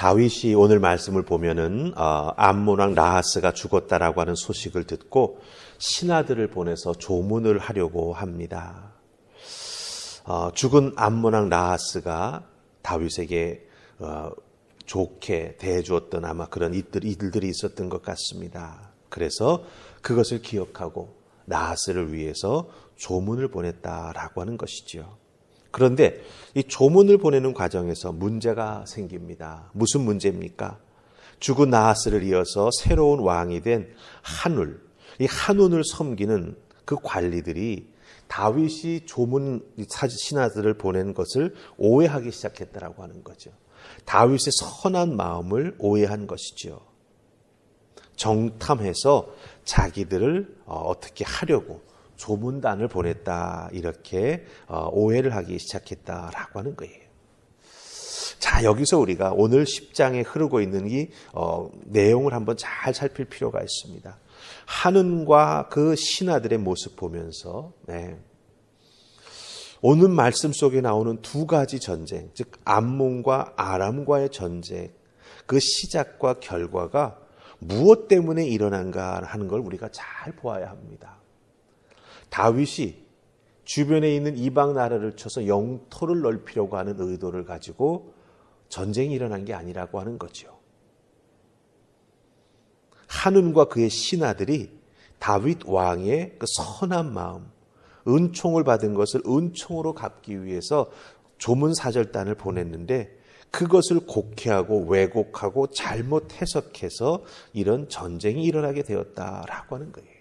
다윗이 오늘 말씀을 보면은 암몬 왕 나하스가 죽었다라고 하는 소식을 듣고 신하들을 보내서 조문을 하려고 합니다. 죽은 암몬 왕 나하스가 다윗에게 좋게 대해주었던 아마 그런 일들이 있었던 것 같습니다. 그래서 그것을 기억하고 나하스를 위해서 조문을 보냈다라고 하는 것이지요. 그런데 이 조문을 보내는 과정에서 문제가 생깁니다. 무슨 문제입니까? 죽은 나하스를 이어서 새로운 왕이 된 한울, 이 한운을 섬기는 그 관리들이 다윗이 조문 신하들을 보낸 것을 오해하기 시작했다라고 하는 거죠. 다윗의 선한 마음을 오해한 것이죠. 정탐해서 자기들을 어떻게 하려고 조문단을 보냈다, 이렇게 오해를 하기 시작했다라고 하는 거예요. 자, 여기서 우리가 오늘 10장에 흐르고 있는 이 내용을 한번 잘 살필 필요가 있습니다. 한운과 그 신하들의 모습 보면서 오늘 말씀 속에 나오는 두 가지 전쟁, 즉 암몬과 아람과의 전쟁, 그 시작과 결과가 무엇 때문에 일어난가 하는 걸 우리가 잘 보아야 합니다. 다윗이 주변에 있는 이방 나라를 쳐서 영토를 넓히려고 하는 의도를 가지고 전쟁이 일어난 게 아니라고 하는 거죠. 한운과 그의 신하들이 다윗 왕의 그 선한 마음, 은총을 받은 것을 은총으로 갚기 위해서 조문사절단을 보냈는데 그것을 곡해하고 왜곡하고 잘못 해석해서 이런 전쟁이 일어나게 되었다라고 하는 거예요.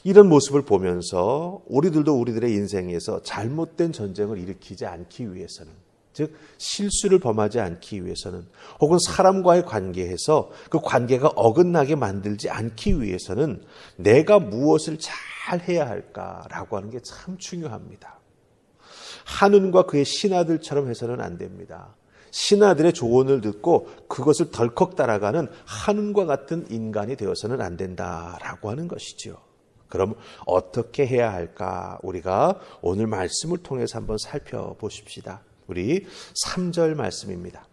이런 모습을 보면서 우리들도 우리들의 인생에서 잘못된 전쟁을 일으키지 않기 위해서는, 즉 실수를 범하지 않기 위해서는, 혹은 사람과의 관계에서 그 관계가 어긋나게 만들지 않기 위해서는 내가 무엇을 잘 해야 할까라고 하는 게 참 중요합니다. 한운과 그의 신하들처럼 해서는 안 됩니다. 신하들의 조언을 듣고 그것을 덜컥 따라가는 한운과 같은 인간이 되어서는 안 된다라고 하는 것이죠. 그럼 어떻게 해야 할까? 우리가 오늘 말씀을 통해서 한번 살펴보십시다. 우리 3절 말씀입니다.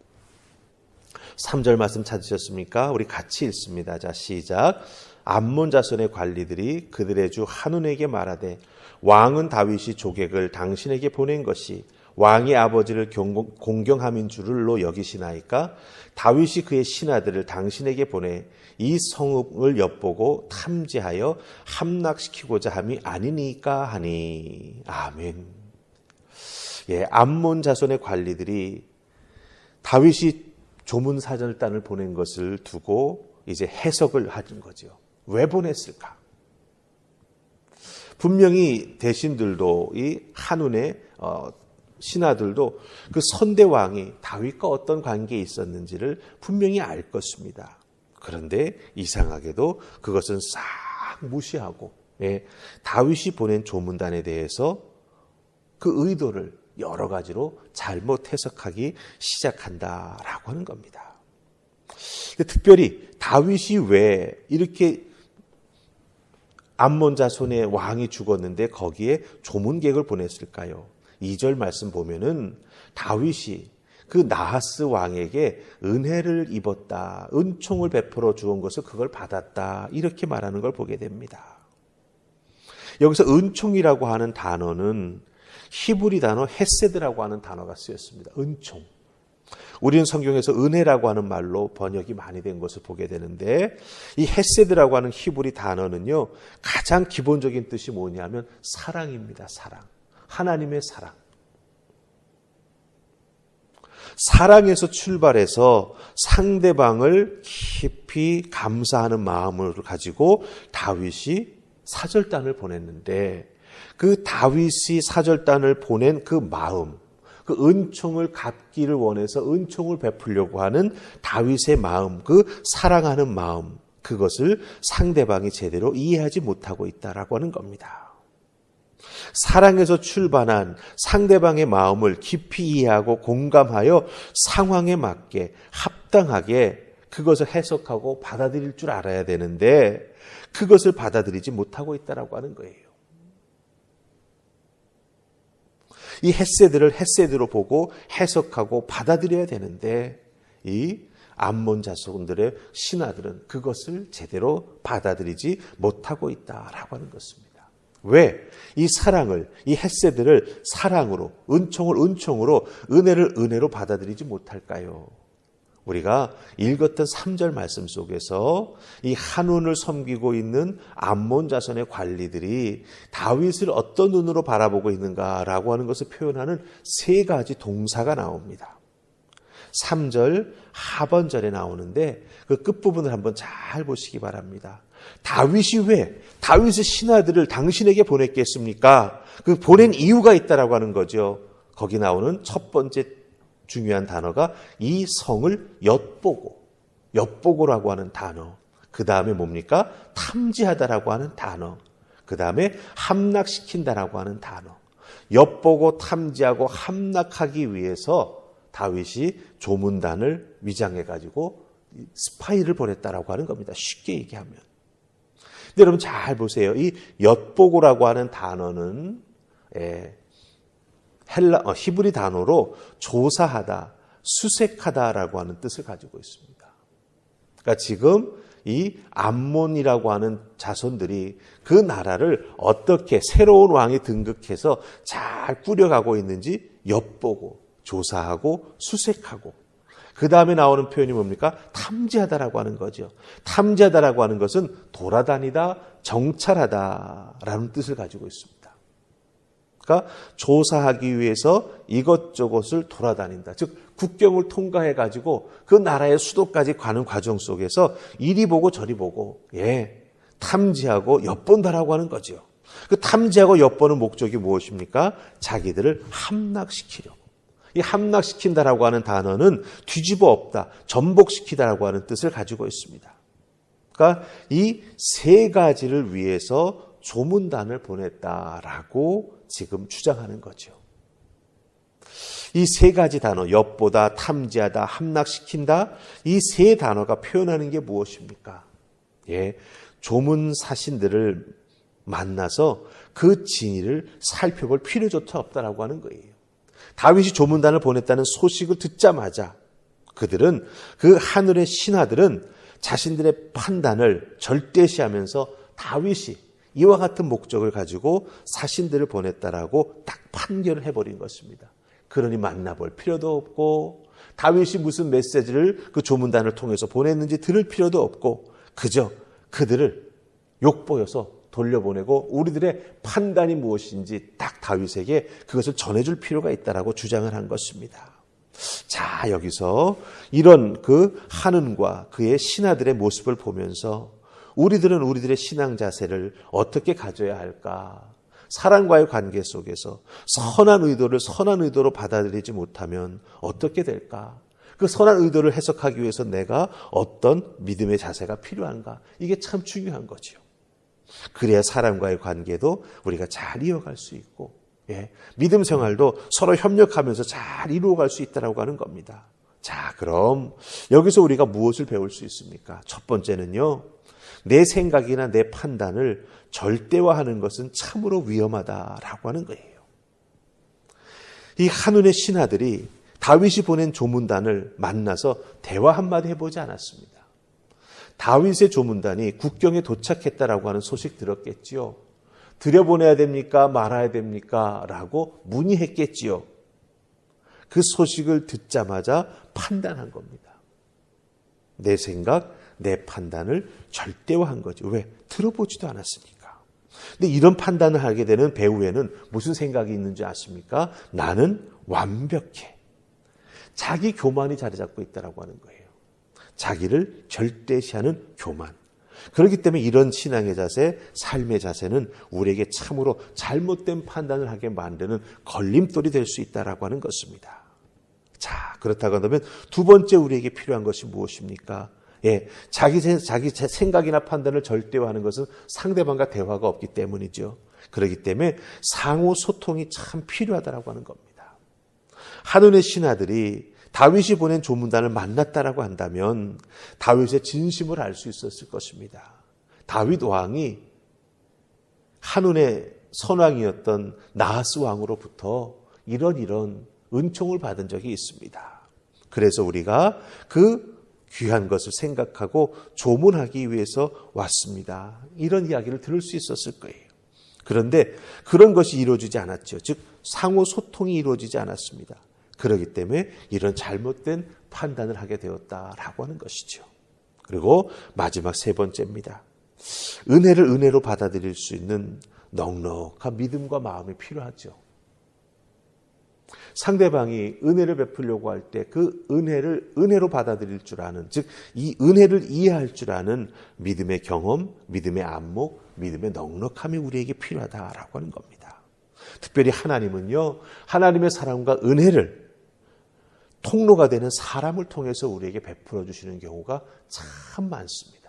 3절 말씀 찾으셨습니까? 우리 같이 읽습니다. 자, 시작. 암몬 자손의 관리들이 그들의 주 한운에게 말하되 왕은 다윗이 조객을 당신에게 보낸 것이 왕의 아버지를 공경함인 줄로 여기시나이까? 다윗이 그의 신하들을 당신에게 보내 이 성읍을 엿보고 탐지하여 함락시키고자 함이 아니니까 하니. 아멘. 예, 암몬 자손의 관리들이 다윗이 조문사절단을 보낸 것을 두고 이제 해석을 하는 거죠. 왜 보냈을까? 분명히 대신들도 이 한운의 신하들도 그 선대왕이 다윗과 어떤 관계에 있었는지를 분명히 알 것입니다. 그런데 이상하게도 그것은 싹 무시하고 다윗이 보낸 조문단에 대해서 그 의도를 여러 가지로 잘못 해석하기 시작한다라고 하는 겁니다. 특별히 다윗이 왜 이렇게 암몬 자손의 왕이 죽었는데 거기에 조문객을 보냈을까요? 2절 말씀 보면은 다윗이 그 나하스 왕에게 은혜를 입었다, 은총을 베풀어 주은 것을 그걸 받았다, 이렇게 말하는 걸 보게 됩니다. 여기서 은총이라고 하는 단어는 히브리 단어 헤세드라고 하는 단어가 쓰였습니다. 은총. 우리는 성경에서 은혜라고 하는 말로 번역이 많이 된 것을 보게 되는데, 이 헤세드라고 하는 히브리 단어는요, 가장 기본적인 뜻이 뭐냐면 사랑입니다. 사랑. 하나님의 사랑. 사랑에서 출발해서 상대방을 깊이 감사하는 마음을 가지고 다윗이 사절단을 보냈는데, 그 다윗이 사절단을 보낸 그 마음, 그 은총을 갚기를 원해서 은총을 베풀려고 하는 다윗의 마음, 그 사랑하는 마음, 그것을 상대방이 제대로 이해하지 못하고 있다라고 하는 겁니다. 사랑에서 출발한 상대방의 마음을 깊이 이해하고 공감하여 상황에 맞게 합당하게 그것을 해석하고 받아들일 줄 알아야 되는데 그것을 받아들이지 못하고 있다라고 하는 거예요. 이 헤세드를 헤세드로 보고 해석하고 받아들여야 되는데 이 암몬 자손들의 신하들은 그것을 제대로 받아들이지 못하고 있다라고 하는 것입니다. 왜? 이 사랑을, 이 헤세드를 사랑으로, 은총을 은총으로, 은혜를 은혜로 받아들이지 못할까요? 우리가 읽었던 3절 말씀 속에서 이 한운을 섬기고 있는 암몬 자손의 관리들이 다윗을 어떤 눈으로 바라보고 있는가라고 하는 것을 표현하는 세 가지 동사가 나옵니다. 3절 하번절에 나오는데 그 끝부분을 한번 잘 보시기 바랍니다. 다윗이 왜 다윗의 신하들을 당신에게 보냈겠습니까? 그 보낸 이유가 있다라고 하는 거죠. 거기 나오는 첫 번째 중요한 단어가 이 성을 엿보고라고 하는 단어. 그 다음에 뭡니까? 탐지하다라고 하는 단어. 그 다음에 함락시킨다라고 하는 단어. 엿보고 탐지하고 함락하기 위해서 다윗이 조문단을 위장해가지고 스파이를 보냈다라고 하는 겁니다. 쉽게 얘기하면. 근데 여러분 잘 보세요. 이 엿보고라고 하는 단어는 히브리 단어로 조사하다, 수색하다라고 하는 뜻을 가지고 있습니다. 그러니까 지금 이 암몬이라고 하는 자손들이 그 나라를 어떻게 새로운 왕이 등극해서 잘 꾸려가고 있는지 엿보고 조사하고 수색하고 그 다음에 나오는 표현이 뭡니까? 탐지하다라고 하는 거죠. 탐지하다라고 하는 것은 돌아다니다 정찰하다라는 뜻을 가지고 있습니다. 그러니까 조사하기 위해서 이것저것을 돌아다닌다. 즉 국경을 통과해가지고 그 나라의 수도까지 가는 과정 속에서 이리 보고 저리 보고 탐지하고 엿본다라고 하는 거죠. 그 탐지하고 엿보는 목적이 무엇입니까? 자기들을 함락시키려고. 이 함락시킨다라고 하는 단어는 뒤집어 엎다, 전복시키다라고 하는 뜻을 가지고 있습니다. 그러니까 이 세 가지를 위해서 조문단을 보냈다라고 지금 주장하는 거죠. 이 세 가지 단어, 엿보다, 탐지하다, 함락시킨다, 이 세 단어가 표현하는 게 무엇입니까? 조문 사신들을 만나서 그 진위를 살펴볼 필요조차 없다라고 하는 거예요. 다윗이 조문단을 보냈다는 소식을 듣자마자 그들은 그 하늘의 신하들은 자신들의 판단을 절대시하면서 다윗이 이와 같은 목적을 가지고 사신들을 보냈다라고 딱 판결을 해버린 것입니다. 그러니 만나볼 필요도 없고 다윗이 무슨 메시지를 그 조문단을 통해서 보냈는지 들을 필요도 없고 그저 그들을 욕보여서 돌려보내고 우리들의 판단이 무엇인지 딱 다윗에게 그것을 전해줄 필요가 있다라고 주장을 한 것입니다. 자, 여기서 이런 그 한은과 그의 신하들의 모습을 보면서 우리들은 우리들의 신앙 자세를 어떻게 가져야 할까? 사랑과의 관계 속에서 선한 의도를 선한 의도로 받아들이지 못하면 어떻게 될까? 그 선한 의도를 해석하기 위해서 내가 어떤 믿음의 자세가 필요한가? 이게 참 중요한 거죠. 그래야 사람과의 관계도 우리가 잘 이어갈 수 있고 믿음 생활도 서로 협력하면서 잘 이루어갈 수 있다고 하는 겁니다. 자, 그럼 여기서 우리가 무엇을 배울 수 있습니까? 첫 번째는요. 내 생각이나 내 판단을 절대화하는 것은 참으로 위험하다라고 하는 거예요. 이 한운의 신하들이 다윗이 보낸 조문단을 만나서 대화 한마디 해보지 않았습니다. 다윗의 조문단이 국경에 도착했다라고 하는 소식 들었겠지요. 들여보내야 됩니까? 말아야 됩니까? 라고 문의했겠지요. 그 소식을 듣자마자 판단한 겁니다. 내 생각, 내 판단을 절대화한 거죠. 왜? 들어보지도 않았으니까. 근데 이런 판단을 하게 되는 배후에는 무슨 생각이 있는지 아십니까? 나는 완벽해. 자기 교만이 자리 잡고 있다라고 하는 거예요. 자기를 절대시하는 교만. 그렇기 때문에 이런 신앙의 자세, 삶의 자세는 우리에게 참으로 잘못된 판단을 하게 만드는 걸림돌이 될 수 있다라고 하는 것입니다. 자, 그렇다고 한다면 두 번째 우리에게 필요한 것이 무엇입니까? 자기 생각이나 판단을 절대화하는 것은 상대방과 대화가 없기 때문이죠. 그렇기 때문에 상호 소통이 참 필요하다라고 하는 겁니다. 한운의 신하들이 다윗이 보낸 조문단을 만났다라고 한다면 다윗의 진심을 알 수 있었을 것입니다. 다윗 왕이 한운의 선왕이었던 나하스 왕으로부터 이런 은총을 받은 적이 있습니다. 그래서 우리가 그 귀한 것을 생각하고 조문하기 위해서 왔습니다. 이런 이야기를 들을 수 있었을 거예요. 그런데 그런 것이 이루어지지 않았죠. 즉 상호 소통이 이루어지지 않았습니다. 그렇기 때문에 이런 잘못된 판단을 하게 되었다라고 하는 것이죠. 그리고 마지막 세 번째입니다. 은혜를 은혜로 받아들일 수 있는 넉넉한 믿음과 마음이 필요하죠. 상대방이 은혜를 베풀려고 할 때 그 은혜를 은혜로 받아들일 줄 아는, 즉 이 은혜를 이해할 줄 아는 믿음의 경험, 믿음의 안목, 믿음의 넉넉함이 우리에게 필요하다라고 하는 겁니다. 특별히 하나님은요, 하나님의 사랑과 은혜를 통로가 되는 사람을 통해서 우리에게 베풀어 주시는 경우가 참 많습니다.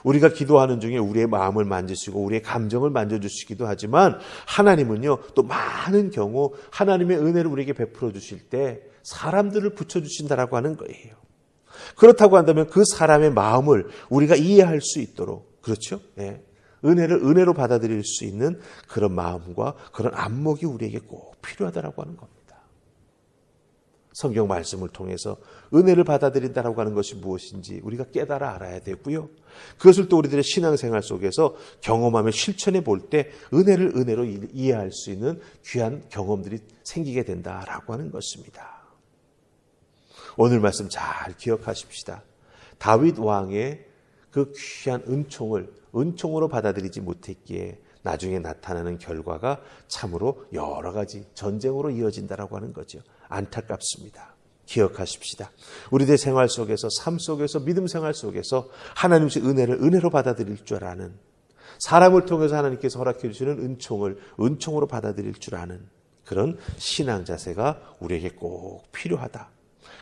우리가 기도하는 중에 우리의 마음을 만지시고 우리의 감정을 만져주시기도 하지만 하나님은요, 또 많은 경우 하나님의 은혜를 우리에게 베풀어 주실 때 사람들을 붙여주신다라고 하는 거예요. 그렇다고 한다면 그 사람의 마음을 우리가 이해할 수 있도록, 그렇죠? 네. 은혜를 은혜로 받아들일 수 있는 그런 마음과 그런 안목이 우리에게 꼭 필요하다라고 하는 겁니다. 성경 말씀을 통해서 은혜를 받아들인다라고 하는 것이 무엇인지 우리가 깨달아 알아야 되고요. 그것을 또 우리들의 신앙생활 속에서 경험하며 실천해 볼 때 은혜를 은혜로 이해할 수 있는 귀한 경험들이 생기게 된다라고 하는 것입니다. 오늘 말씀 잘 기억하십시다. 다윗 왕의 그 귀한 은총으로 받아들이지 못했기에 나중에 나타나는 결과가 참으로 여러 가지 전쟁으로 이어진다라고 하는 거죠. 안타깝습니다. 기억하십시다. 우리들 생활 속에서, 삶 속에서, 믿음 생활 속에서 하나님의 은혜를 은혜로 받아들일 줄 아는, 사람을 통해서 하나님께서 허락해 주시는 은총을 은총으로 받아들일 줄 아는 그런 신앙 자세가 우리에게 꼭 필요하다.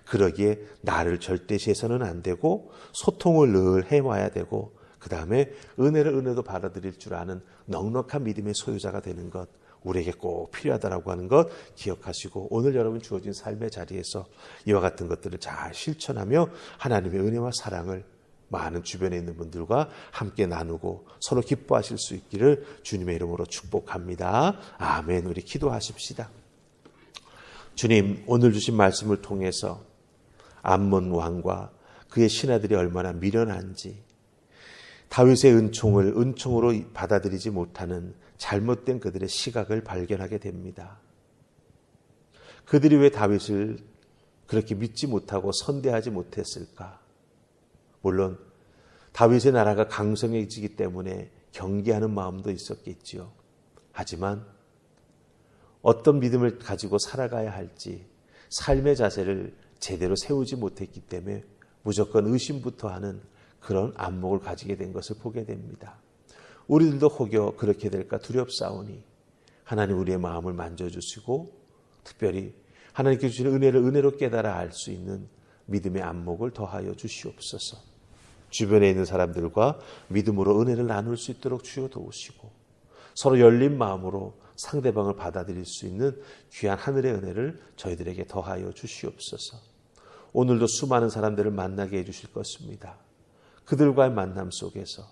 그러기에 나를 절대시해서는 안 되고 소통을 늘 해와야 되고 그 다음에 은혜를 은혜도 받아들일 줄 아는 넉넉한 믿음의 소유자가 되는 것, 우리에게 꼭 필요하다라고 하는 것 기억하시고 오늘 여러분 주어진 삶의 자리에서 이와 같은 것들을 잘 실천하며 하나님의 은혜와 사랑을 많은 주변에 있는 분들과 함께 나누고 서로 기뻐하실 수 있기를 주님의 이름으로 축복합니다. 아멘. 우리 기도하십시다. 주님, 오늘 주신 말씀을 통해서 암몬 왕과 그의 신하들이 얼마나 미련한지, 다윗의 은총을 은총으로 받아들이지 못하는 잘못된 그들의 시각을 발견하게 됩니다. 그들이 왜 다윗을 그렇게 믿지 못하고 선대하지 못했을까? 물론 다윗의 나라가 강성해지기 때문에 경계하는 마음도 있었겠지요. 하지만 어떤 믿음을 가지고 살아가야 할지 삶의 자세를 제대로 세우지 못했기 때문에 무조건 의심부터 하는 그런 안목을 가지게 된 것을 보게 됩니다. 우리들도 혹여 그렇게 될까 두렵사오니 하나님 우리의 마음을 만져주시고 특별히 하나님께 주시는 은혜를 은혜로 깨달아 알 수 있는 믿음의 안목을 더하여 주시옵소서. 주변에 있는 사람들과 믿음으로 은혜를 나눌 수 있도록 주여 도우시고 서로 열린 마음으로 상대방을 받아들일 수 있는 귀한 하늘의 은혜를 저희들에게 더하여 주시옵소서. 오늘도 수많은 사람들을 만나게 해주실 것입니다. 그들과의 만남 속에서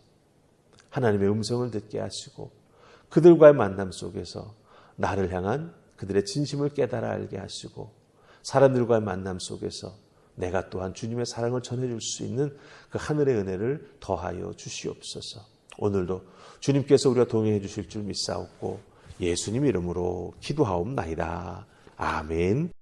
하나님의 음성을 듣게 하시고 그들과의 만남 속에서 나를 향한 그들의 진심을 깨달아 알게 하시고 사람들과의 만남 속에서 내가 또한 주님의 사랑을 전해줄 수 있는 그 하늘의 은혜를 더하여 주시옵소서. 오늘도 주님께서 우리와 동행해 주실 줄 믿사옵고 예수님 이름으로 기도하옵나이다. 아멘.